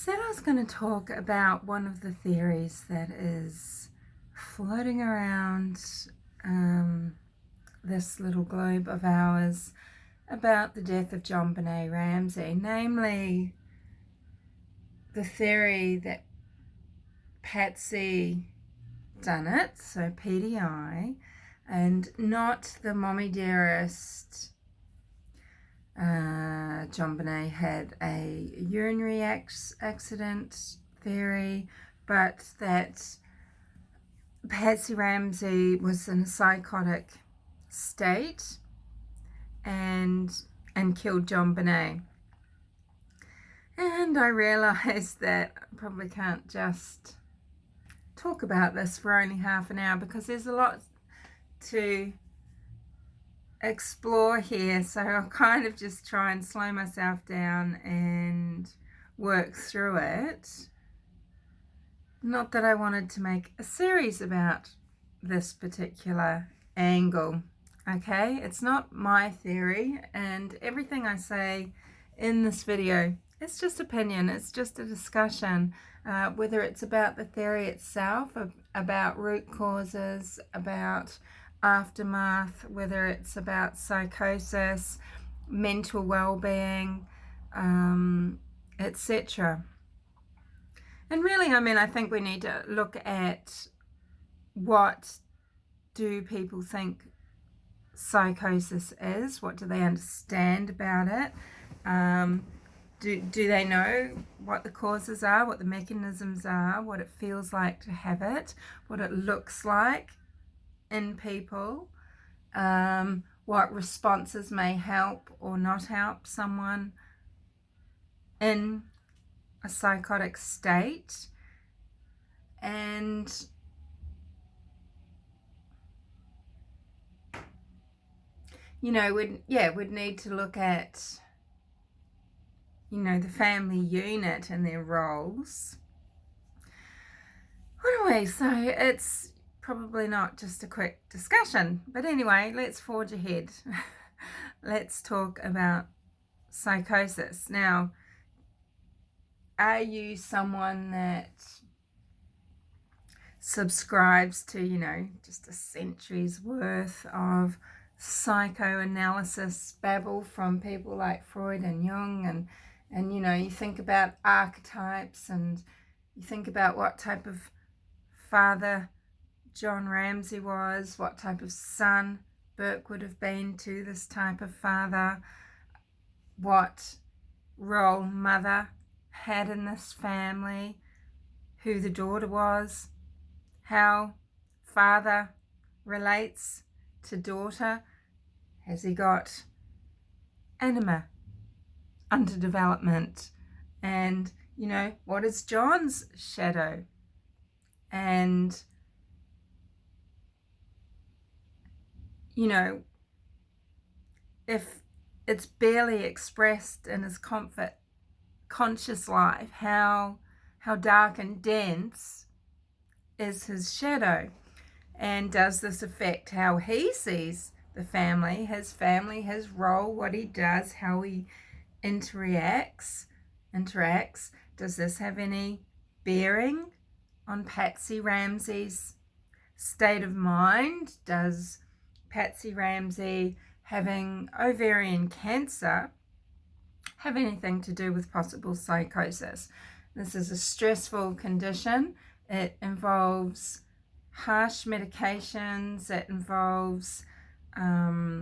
said I was going to talk about one of the theories that is floating around this little globe of ours about the death of JonBenet Ramsey, namely the theory that Patsy dunnit, so PDI, and not the mommy dearest JonBenet had a urinary accident theory, but that Patsy Ramsey was in a psychotic state and killed JonBenet. And I realised that I probably can't just talk about this for only half an hour because there's a lot to explore here, so I'll kind of just try and slow myself down and work through it. Not that I wanted to make a series about this particular angle, okay? It's not my theory, and everything I say in this video, it's just opinion, it's just a discussion, whether it's about the theory itself, about root causes, about aftermath, whether it's about psychosis, mental well-being, etc. And really, I think we need to look at what do people think psychosis is, what do they understand about it, do they know what the causes are, what the mechanisms are, what it feels like to have it, what it looks like in people, what responses may help or not help someone in a psychotic state. And we'd need to look at the family unit and their roles. Anyway, so it's probably not just a quick discussion, but anyway, let's forge ahead. Let's talk about psychosis. Now, are you someone that subscribes to just a century's worth of psychoanalysis babble from people like Freud and Jung, and you think about archetypes, and you think about what type of father John Ramsey was, what type of son Burke would have been to this type of father, what role mother had in this family, who the daughter was, how father relates to daughter. Has he got anima, underdevelopment? And what is John's shadow? And if it's barely expressed in his conscious life, how dark and dense is his shadow? And does this affect how he sees the family, his role, what he does, how he interacts? Does this have any bearing on Patsy Ramsey's state of mind? Does Patsy Ramsey having ovarian cancer have anything to do with possible psychosis? This is a stressful condition. It involves harsh medications. It involves a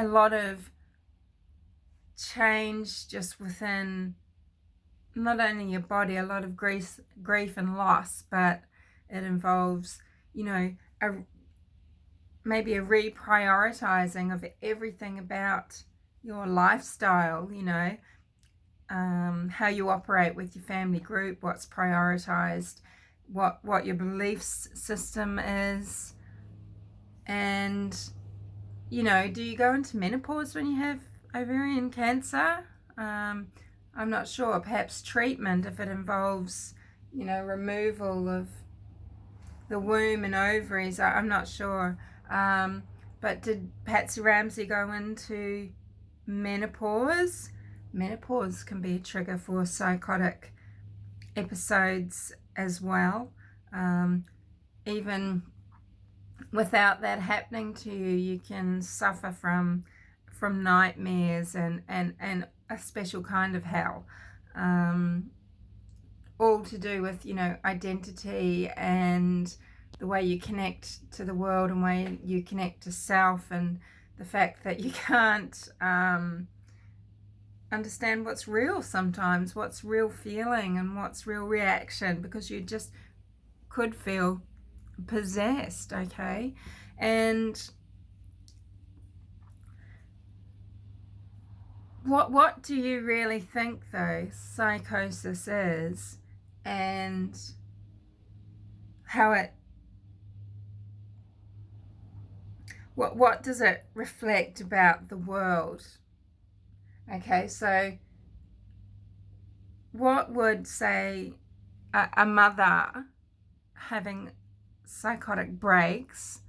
lot of change just within not only your body, a lot of grief and loss, but it involves maybe a reprioritizing of everything about your lifestyle, how you operate with your family group, what's prioritized, what your belief system is. And do you go into menopause when you have ovarian cancer? I'm not sure. Perhaps treatment, if it involves removal of the womb and ovaries, I'm not sure. But did Patsy Ramsey go into menopause menopause can be a trigger for psychotic episodes as well. Even without that happening to you, you can suffer from nightmares and a special kind of hell, all to do with, you know, identity and the way you connect to the world and way you connect to self, and the fact that you can't understand what's real sometimes, what's real feeling and what's real reaction, because you just could feel possessed. Okay, and what do you really think though psychosis is, and how it, what does it reflect about the world? Okay, so what would, say, a mother having psychotic breaks,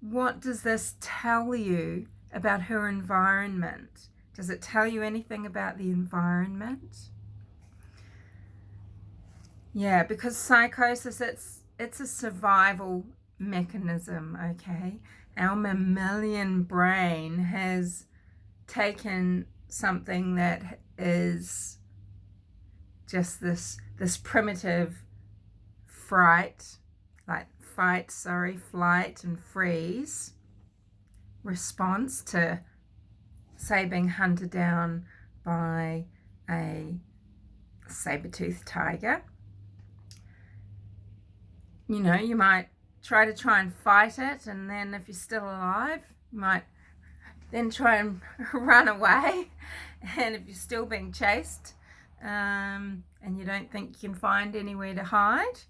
what does this tell you about her environment? Does it tell you anything about the environment? Yeah, because psychosis, it's a survival mechanism, okay? Our mammalian brain has taken something that is just this primitive flight and freeze response to, say, being hunted down by a saber-toothed tiger. You know, you might try and fight it, and then if you're still alive, you might then try and run away. And if you're still being chased, and you don't think you can find anywhere to hide,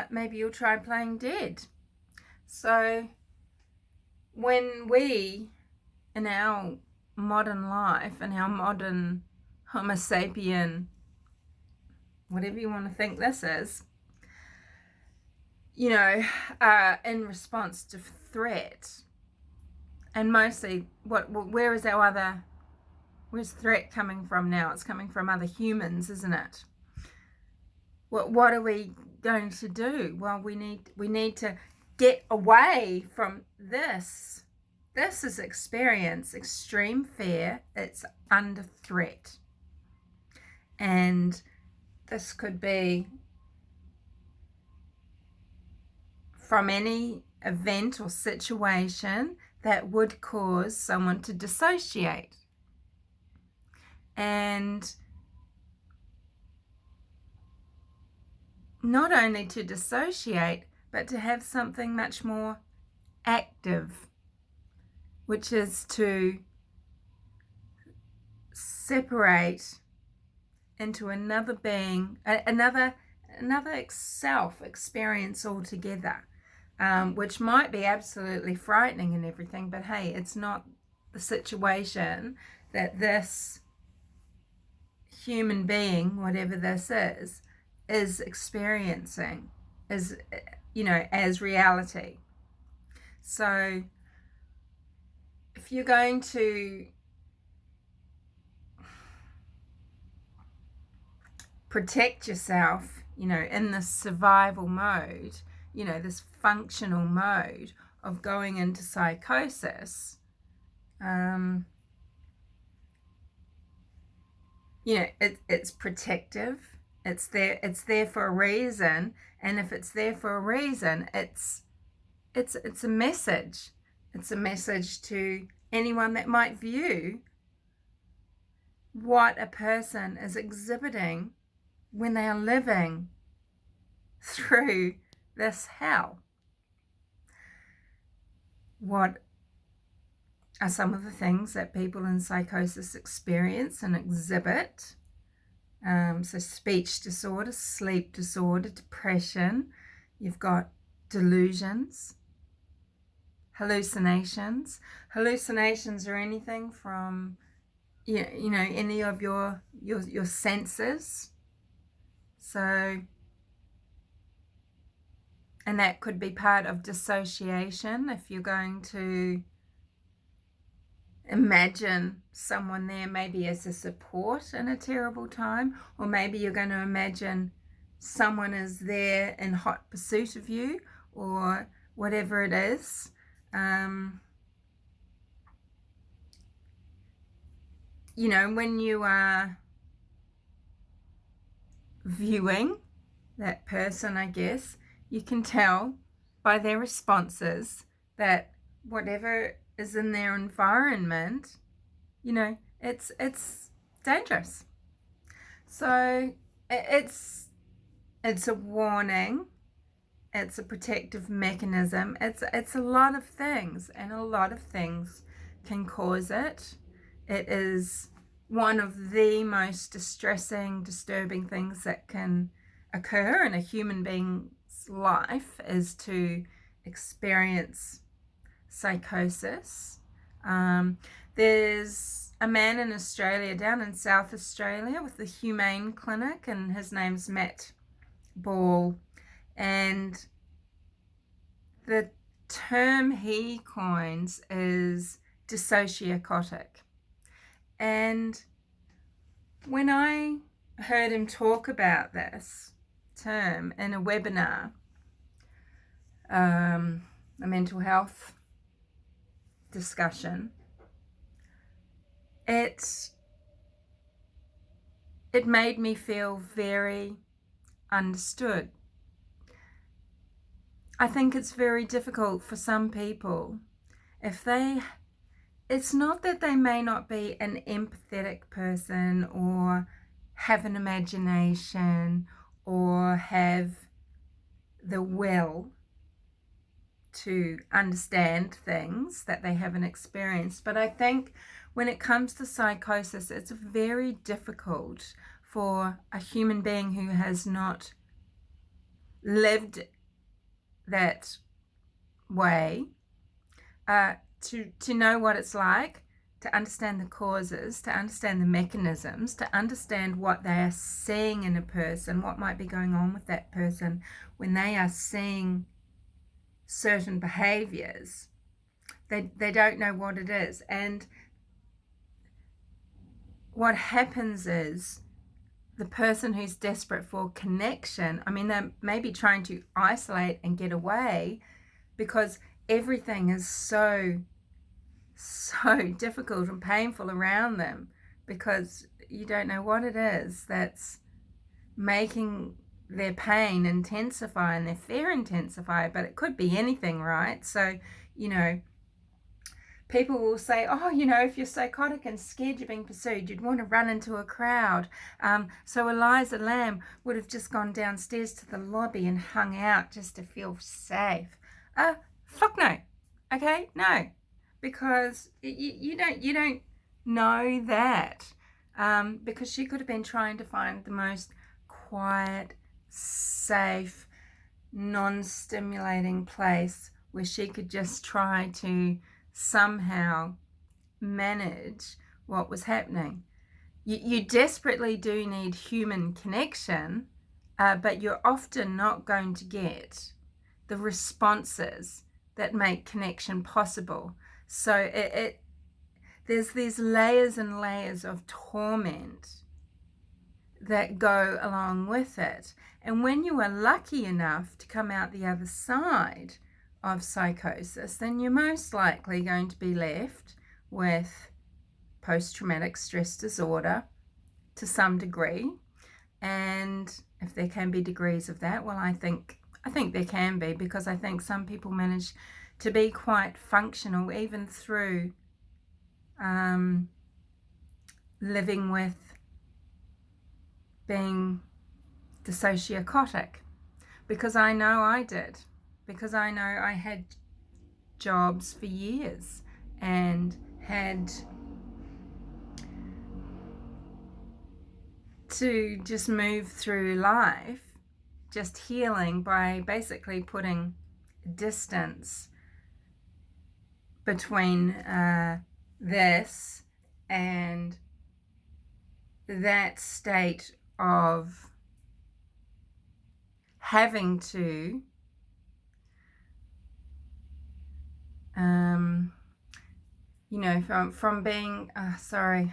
maybe you'll try playing dead. So when we, in our modern life, in our modern Homo sapien, whatever you want to think this is, you know, in response to threat, and mostly where's threat coming from now? It's coming from other humans, isn't it? What are we going to do? Well, we need to get away from this. This is experience extreme fear. It's under threat. And this could be from any event or situation that would cause someone to dissociate. And not only to dissociate, but to have something much more active, which is to separate into another being, another self experience altogether, which might be absolutely frightening and everything, but hey, it's not the situation that this human being, whatever this is experiencing, is, you know, as reality. So if you're going to protect yourself, you know, in this survival mode, you know, this functional mode of going into psychosis, you know, it's protective. It's there for a reason, and if it's there for a reason, it's a message. It's a message to anyone that might view what a person is exhibiting when they are living through this hell. What are some of the things that people in psychosis experience and exhibit? So speech disorder, sleep disorder, depression. You've got delusions, hallucinations. Hallucinations are anything from, you know, any of your senses. So, and that could be part of dissociation if you're going to imagine someone there maybe as a support in a terrible time, or maybe you're going to imagine someone is there in hot pursuit of you, or whatever it is. You know, when you are viewing that person, I guess, you can tell by their responses that whatever is in their environment, you know, it's dangerous. So it's a warning. It's a protective mechanism. It's a lot of things, and a lot of things can cause it. It is one of the most distressing, disturbing things that can occur in a human being's life, is to experience psychosis. There's a man in Australia, down in South Australia, with the Humane Clinic, and his name's Matt Ball, and the term he coins is dissociacotic. And when I heard him talk about this term in a webinar, a mental health discussion, it made me feel very understood. I think it's very difficult for some people it's not that they may not be an empathetic person, or have an imagination, or have the will to understand things that they haven't experienced. But I think when it comes to psychosis, it's very difficult for a human being who has not lived that way to know what it's like, to understand the causes, to understand the mechanisms, to understand what they are seeing in a person, what might be going on with that person when they are seeing certain behaviors. They don't know what it is. And what happens is, the person who's desperate for connection, I mean, they may be trying to isolate and get away because everything is so difficult and painful around them, because you don't know what it is that's making their pain intensify and their fear intensify. But it could be anything, right? So, you know, people will say, oh, you know, if you're psychotic and scared you're being pursued, you'd want to run into a crowd. So Eliza Lamb would have just gone downstairs to the lobby and hung out just to feel safe. Fuck no. Okay, no, because you don't know that, because she could have been trying to find the most quiet, safe, non-stimulating place where she could just try to somehow manage what was happening. You desperately do need human connection, but you're often not going to get the responses that make connection possible. So there's these layers and layers of torment that go along with it. And when you are lucky enough to come out the other side of psychosis, then you're most likely going to be left with post-traumatic stress disorder to some degree. And if there can be degrees of that, well, I think there can be, because I think some people manage to be quite functional even through living with being dissociacotic, because I know I did, because I know I had jobs for years and had to just move through life just healing by basically putting distance between this and that state of having to you know, from being, sorry,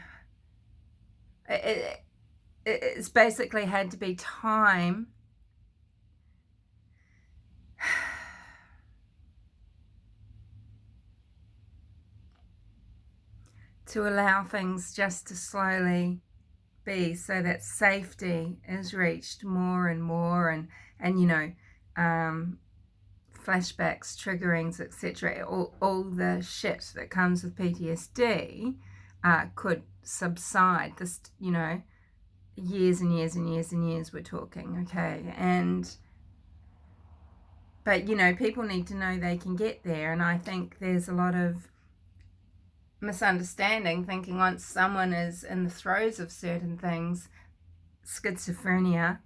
it's basically had to be time to allow things just to slowly be, so that safety is reached more and more, and you know, flashbacks, triggerings, etc., all the shit that comes with PTSD could subside. This, you know, years and years and years and years we're talking, okay? But you know, people need to know they can get there, and I think there's a lot of misunderstanding, thinking once someone is in the throes of certain things, schizophrenia,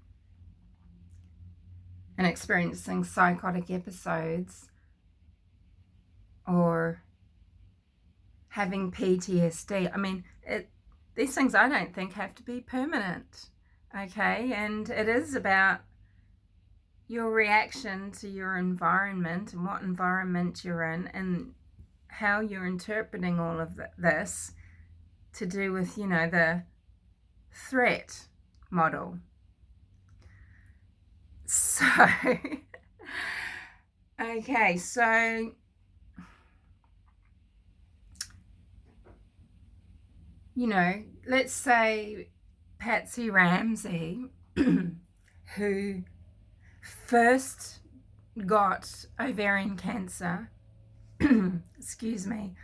and experiencing psychotic episodes, or having PTSD. I mean, these things I don't think have to be permanent, okay? And it is about your reaction to your environment and what environment you're in and how you're interpreting all of this to do with, you know, the threat model. So, okay, so you know, let's say Patsy Ramsey, who first got ovarian cancer, excuse me,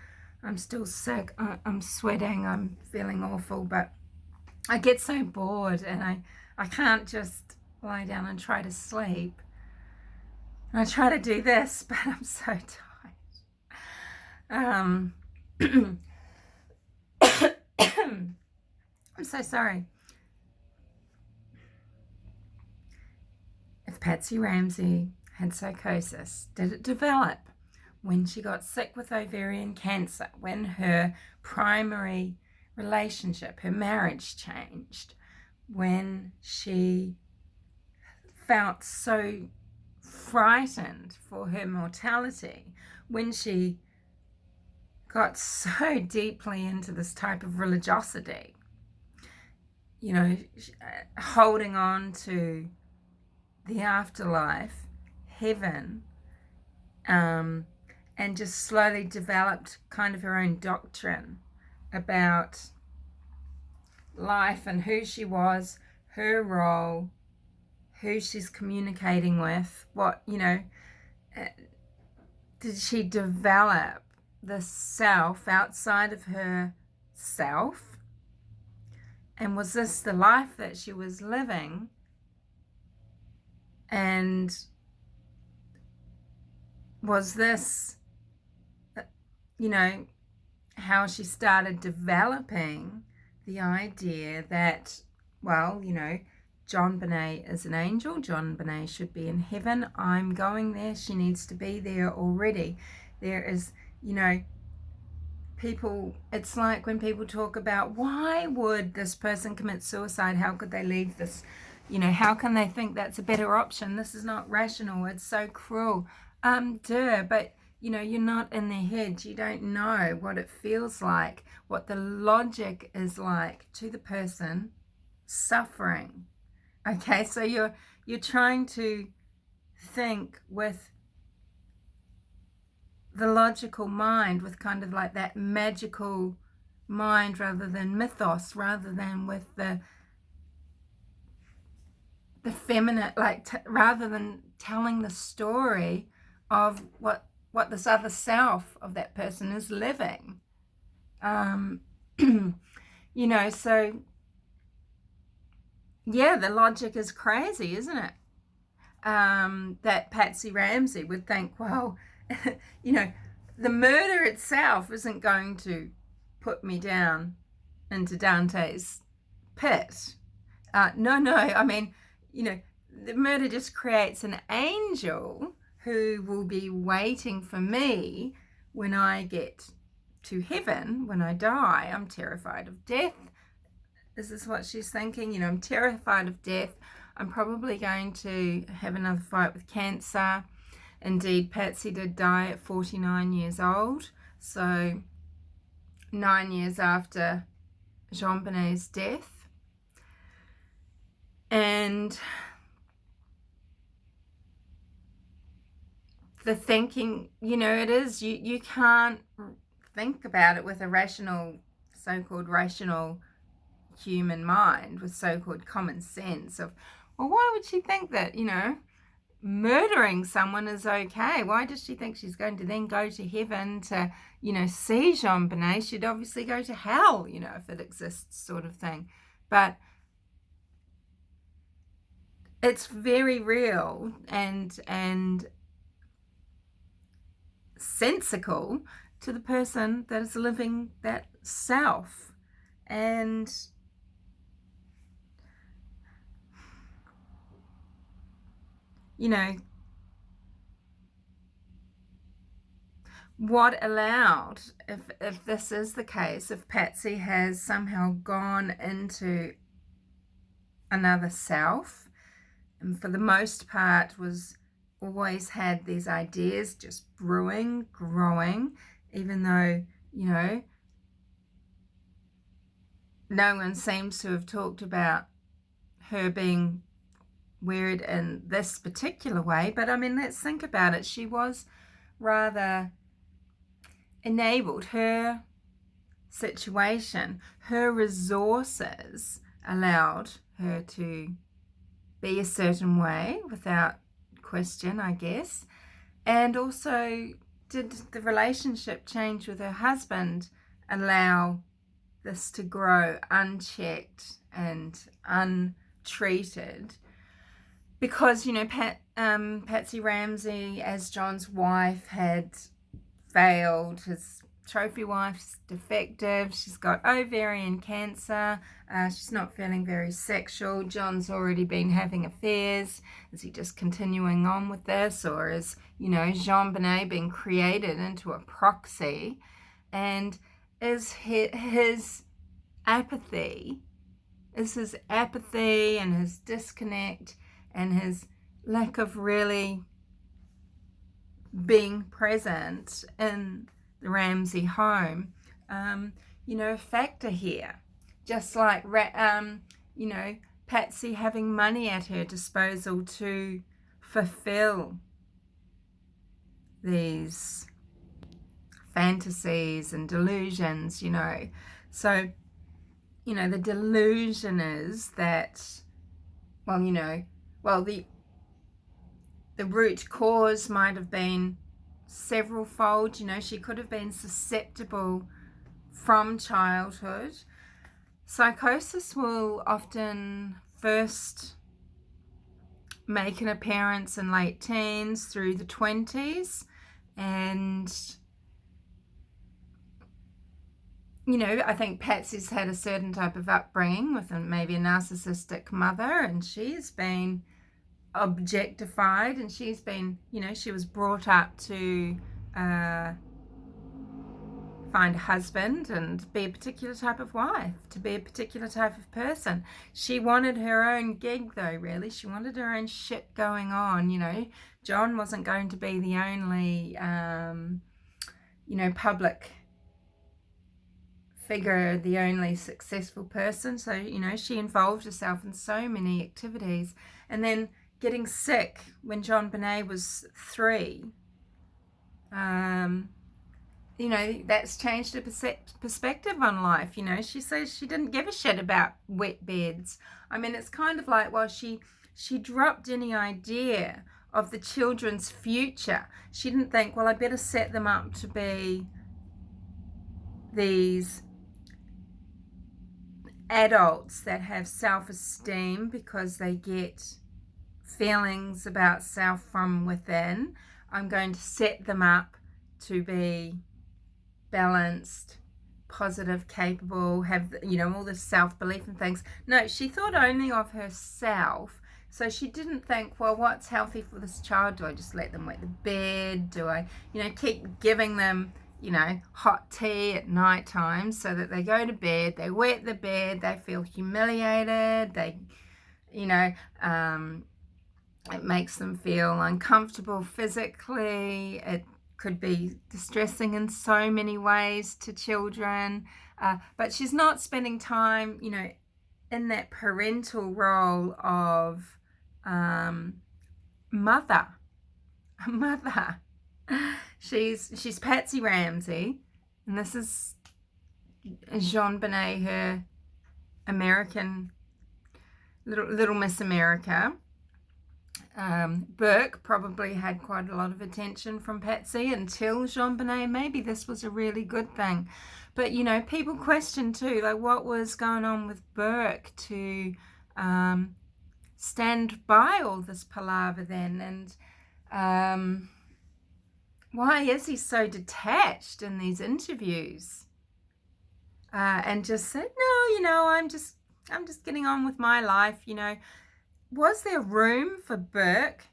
I'm still sick, I'm sweating, I'm feeling awful, but I get so bored and I can't just lie down and try to sleep. I try to do this, but I'm so tired. I'm so sorry. If Patsy Ramsey had psychosis, did it develop when she got sick with ovarian cancer, when her primary relationship, her marriage changed, when she felt so frightened for her mortality, when she got so deeply into this type of religiosity, you know, holding on to the afterlife, heaven, and just slowly developed kind of her own doctrine about life and who she was, her role, who she's communicating with, what, you know, did she develop the self outside of herself? And was this the life that she was living? And was this, you know, how she started developing the idea that, well, you know, JonBenet is an angel, JonBenet should be in heaven, I'm going there, she needs to be there already. There is, you know, people, it's like when people talk about, why would this person commit suicide? How could they leave this? You know, how can they think that's a better option? This is not rational. It's so cruel. But, you know, you're not in their head. You don't know what it feels like, what the logic is like to the person suffering. Okay, so you're trying to think with the logical mind, with kind of like that magical mind, rather than mythos, rather than with the feminine, like rather than telling the story of what this other self of that person is living. You know, so yeah, the logic is crazy, isn't it? That Patsy Ramsey would think, well, you know, the murder itself isn't going to put me down into Dante's pit. No, I mean, you know, the murder just creates an angel who will be waiting for me when I get to heaven, when I die. I'm terrified of death. Is this what she's thinking? You know, I'm terrified of death. I'm probably going to have another fight with cancer. Indeed, Patsy did die at 49 years old. So, 9 years after JonBenet's death. And the thinking, it is, you can't think about it with a rational, so-called rational human mind, with so-called common sense of, well, why would she think that, murdering someone is okay? Why does she think she's going to then go to heaven to, see JonBenet? She'd obviously go to hell, if it exists, sort of thing. But it's very real and sensical to the person that is living that self. And what allowed, if this is the case, if Patsy has somehow gone into another self, and for the most part was always had these ideas just brewing, growing, even though, no one seems to have talked about her being weird in this particular way. But I mean, let's think about it. She was rather enabled. Her situation, her resources allowed her to be a certain way without question, I guess. And also, did the relationship change with her husband allow this to grow unchecked and untreated? Because, Patsy Ramsey, as John's wife, had failed. His trophy wife's defective. She's got ovarian cancer. She's not feeling very sexual. John's already been having affairs. Is he just continuing on with this? Or is, JonBenet being created into a proxy? And is his apathy and his disconnect and his lack of really being present in the Ramsey home, a factor here. Just like, Patsy having money at her disposal to fulfill these fantasies and delusions, So, the delusion is that, the root cause might have been several fold. She could have been susceptible from childhood. Psychosis will often first make an appearance in late teens through the 20s. And, I think Patsy's had a certain type of upbringing with maybe a narcissistic mother, and she's been objectified, and she's been, she was brought up to find a husband and be a particular type of wife, to be a particular type of person. She wanted her own gig, though, really. She wanted her own shit going on. John wasn't going to be the only public figure, the only successful person. So, she involved herself in so many activities. And then getting sick when JonBenet was 3, that's changed her perspective on life. She says she didn't give a shit about wet beds. I mean, it's kind of like, well, she dropped any idea of the children's future. She didn't think, well, I better set them up to be these adults that have self-esteem because they get feelings about self from within. I'm going to set them up to be balanced, positive, capable, have, all this self-belief and things. No, she thought only of herself. So she didn't think, well, what's healthy for this child? Do I just let them wet the bed? Do I, keep giving them, hot tea at night time so that they go to bed, they wet the bed, they feel humiliated, they, it makes them feel uncomfortable physically, it could be distressing in so many ways to children, but she's not spending time, you know, in that parental role of mother. She's Patsy Ramsey, and this is JonBenet, her American Little Miss America. Burke probably had quite a lot of attention from Patsy until JonBenet. Maybe this was a really good thing, but you know, people question too, like, what was going on with Burke to stand by all this palaver then, and why is he so detached in these interviews, and just said, no, you know, I'm just getting on with my life, you know. Was there room for Burke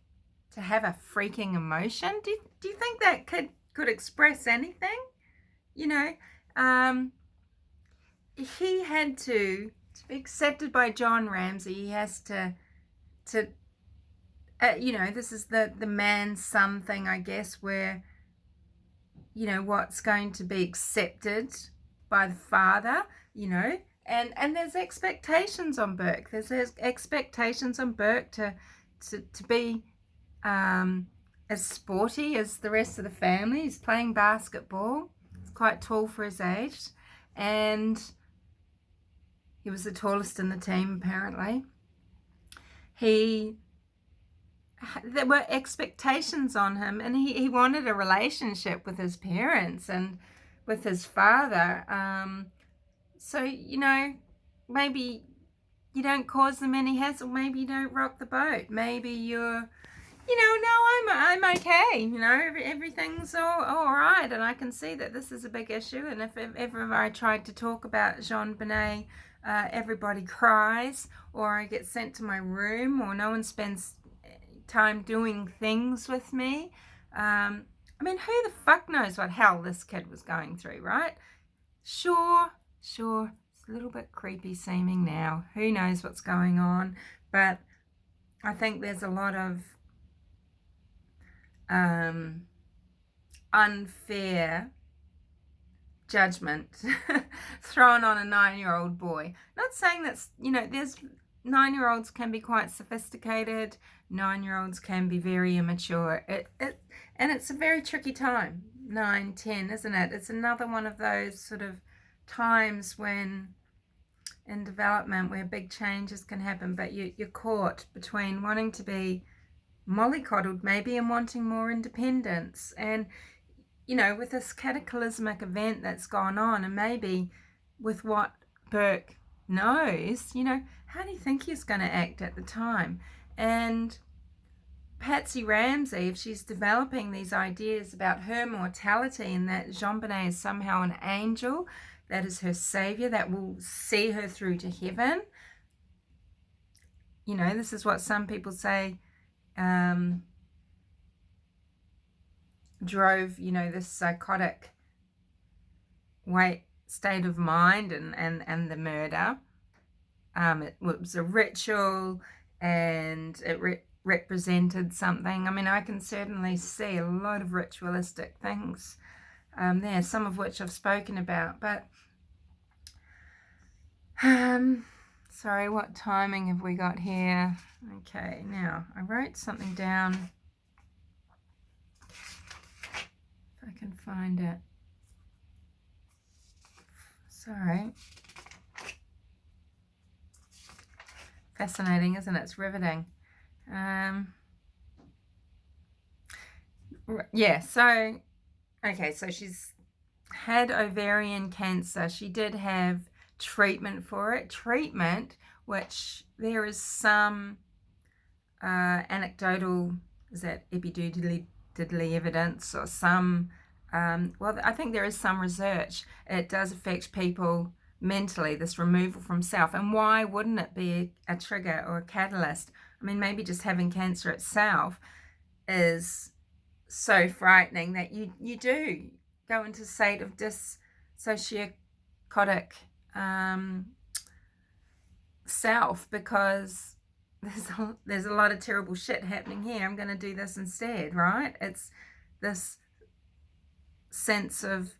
to have a freaking emotion? Do you think that kid could express anything? You know, he had to be accepted by John Ramsey. He has to you know, this is the man-son thing, I guess, where, you know, what's going to be accepted by the father, you know, and there's expectations on Burke. There's expectations on Burke to be as sporty as the rest of the family. He's playing basketball. He's quite tall for his age, and he was the tallest in the team, apparently. There were expectations on him, and he wanted a relationship with his parents and with his father. So, you know, maybe you don't cause them any hassle. Maybe you don't rock the boat. Maybe you're, you know, no, I'm okay. You know, everything's all right. And I can see that this is a big issue. And if ever I tried to talk about JonBenet, everybody cries, or I get sent to my room, or no one spends time doing things with me. I mean, who the fuck knows what hell this kid was going through, right? Sure, it's a little bit creepy seeming now. Who knows what's going on? But I think there's a lot of unfair judgment thrown on a 9-year-old boy. Not saying that's, you know, there's 9-year-olds can be quite sophisticated. 9-year-olds can be very immature. And it's a very tricky time, 9, 10, isn't it? It's another one of those sort of times when in development where big changes can happen, but you're caught between wanting to be mollycoddled maybe and wanting more independence. And, you know, with this cataclysmic event that's gone on, and maybe with what Burke knows, you know, how do you think he's going to act at the time? And Patsy Ramsey, if she's developing these ideas about her mortality and that JonBenet is somehow an angel, that is her savior, that will see her through to heaven. You know, this is what some people say drove, you know, this psychotic state of mind and the murder. It was a ritual, and it represented something. I mean, I can certainly see a lot of ritualistic things there, some of which I've spoken about. But sorry, what timing have we got here? Okay, now I wrote something down. If I can find it. Sorry. Fascinating, isn't it? It's riveting. Yeah, so, okay, so she's had ovarian cancer. She did have treatment for it. Treatment, which there is some anecdotal, is that epidoodly evidence, or some, well, I think there is some research. It does affect people mentally, this removal from self. And why wouldn't it be a trigger or a catalyst? I mean, maybe just having cancer itself is so frightening that you do go into a state of dissociotic self, because there's a lot of terrible shit happening here. I'm going to do this instead, right? It's this sense of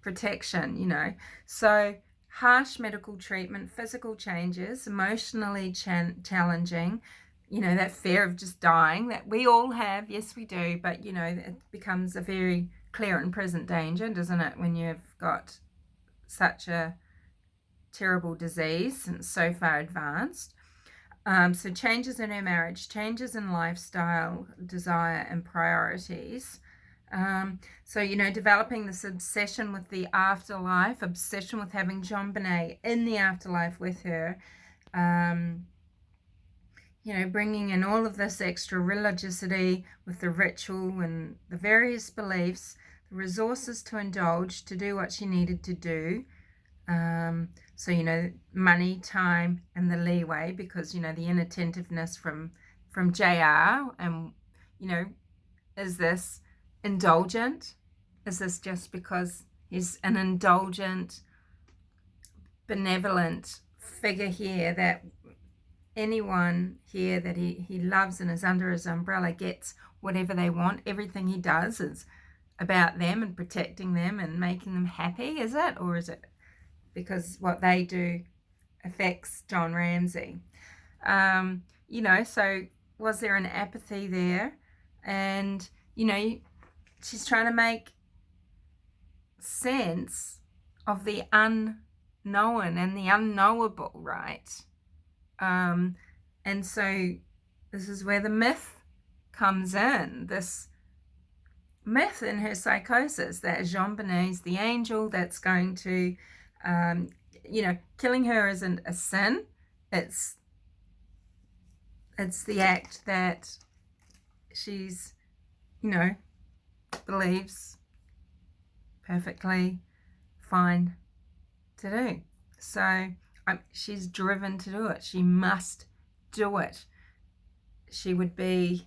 protection, you know. So harsh medical treatment, physical changes, emotionally challenging, you know, that fear of just dying that we all have. Yes, we do. But, you know, it becomes a very clear and present danger, doesn't it, when you've got such a terrible disease and so far advanced. So changes in her marriage, changes in lifestyle, desire, and priorities. So, you know, developing this obsession with the afterlife, obsession with having JonBenet in the afterlife with her. You know, bringing in all of this extra religiosity with the ritual and the various beliefs, the resources to indulge, to do what she needed to do. So, you know, money, time, and the leeway, because, you know, the inattentiveness from JR, and, you know, is this indulgent? Is this just because he's an indulgent, benevolent figure here that anyone here that he loves and is under his umbrella gets whatever they want? Everything he does is about them and protecting them and making them happy, is it? Or is it because what they do affects John Ramsey? You know, so was there an apathy there? And, you know, she's trying to make sense of the unknown and the unknowable, right? And so this is where the myth comes in, this myth in her psychosis that JonBenet is the angel that's going to, you know, killing her isn't a sin. It's the act that she's, you know, believes perfectly fine to do. So she's driven to do it. She must do it. She would be,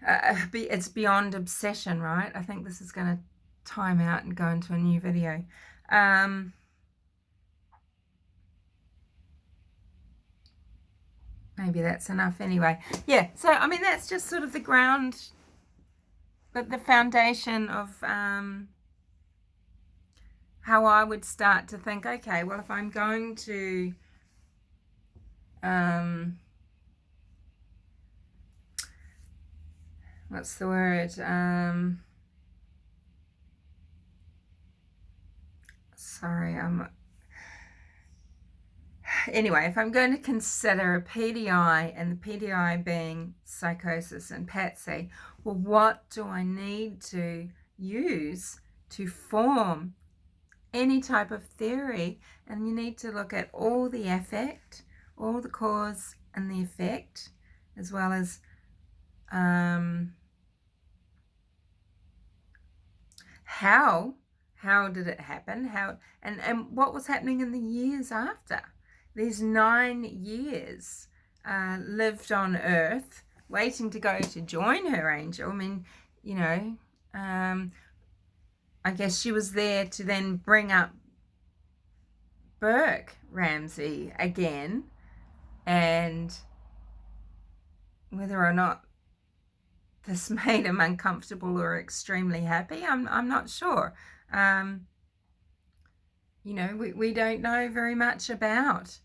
it's beyond obsession, right? I think this is going to time out and go into a new video. Maybe that's enough anyway. Yeah, so, I mean, that's just sort of the ground, the foundation of how I would start to think, okay, well, if I'm going to what's the word? Sorry, anyway, if I'm going to consider a PDI, and the PDI being psychosis and Patsy, well, what do I need to use to form any type of theory? And you need to look at all the affect, all the cause and the effect, as well as how did it happen, and what was happening in the years after. These 9 years lived on earth waiting to go to join her angel. I mean, you know, I guess she was there to then bring up Burke Ramsey again, and whether or not this made him uncomfortable or extremely happy, I'm not sure. You know, we don't know very much about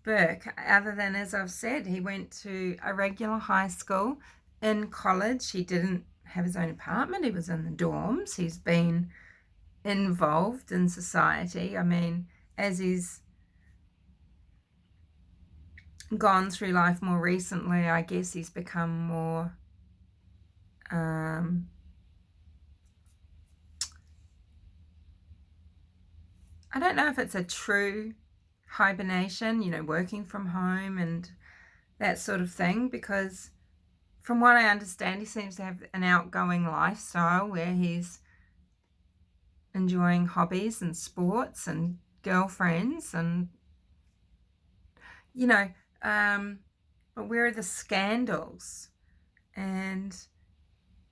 Burke, other than, as I've said, he went to a regular high school. In college, he didn't have his own apartment. He was in the dorms. He's been involved in society. I mean, as he's gone through life more recently, I guess he's become more I don't know if it's a true hibernation, you know, working from home and that sort of thing, because from what I understand, he seems to have an outgoing lifestyle where he's enjoying hobbies and sports and girlfriends and, you know, but where are the scandals? And,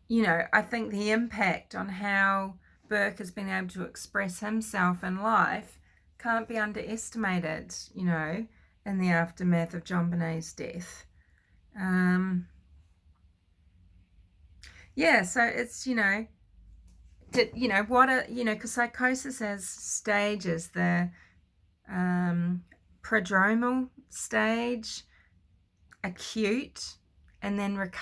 you know, I think the impact on how Burke has been able to express himself in life can't be underestimated, you know, in the aftermath of JonBenet's death. Yeah, so it's, what are, because psychosis has stages: the prodromal stage, acute, and then recovery.